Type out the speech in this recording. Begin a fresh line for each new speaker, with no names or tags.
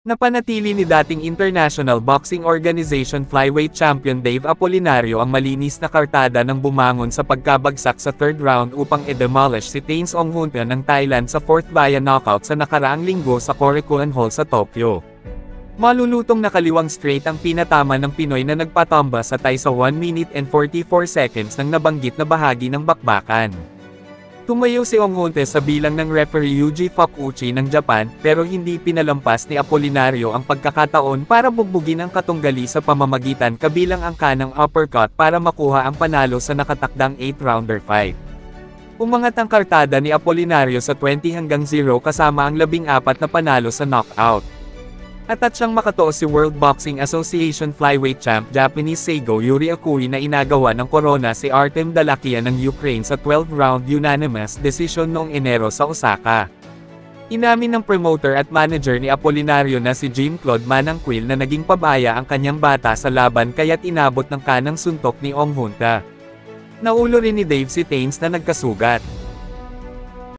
Napanatili ni dating International Boxing Organization Flyweight Champion Dave Apolinario ang malinis na kartada ng bumangon sa pagkabagsak sa third round upang i-demolish si Tains Onghunta ng Thailand sa fourth via knockout sa nakaraang linggo sa Korakuen Hall sa Tokyo. Malulutong nakaliwang straight ang pinatama ng Pinoy na nagpatumba sa tie sa 1 minute and 44 seconds ng nabanggit na bahagi ng bakbakan. Tumayo si Onghunta sa bilang ng referee Yuji Fukuchi ng Japan, pero hindi pinalampas ni Apolinario ang pagkakataon para bugbugin ang katunggali sa pamamagitan kabilang ang kanang uppercut para makuha ang panalo sa nakatakdang 8-rounder fight. Umangat ang kartada ni Apolinario sa 20-0 kasama ang 14 na panalo sa knockout. At siyang makatuo si World Boxing Association Flyweight Champ Japanese Seigo Yuri Akui na inagawa ng korona si Artem Dalakian ng Ukraine sa 12-round unanimous decision noong Enero sa Osaka. Inamin ng promoter at manager ni Apolinario na si Jean-Claude Manangquil na naging pabaya ang kanyang bata sa laban kaya't inabot ng kanang suntok ni Onghunta. Naulo rin ni Dave si Tains na nagkasugat.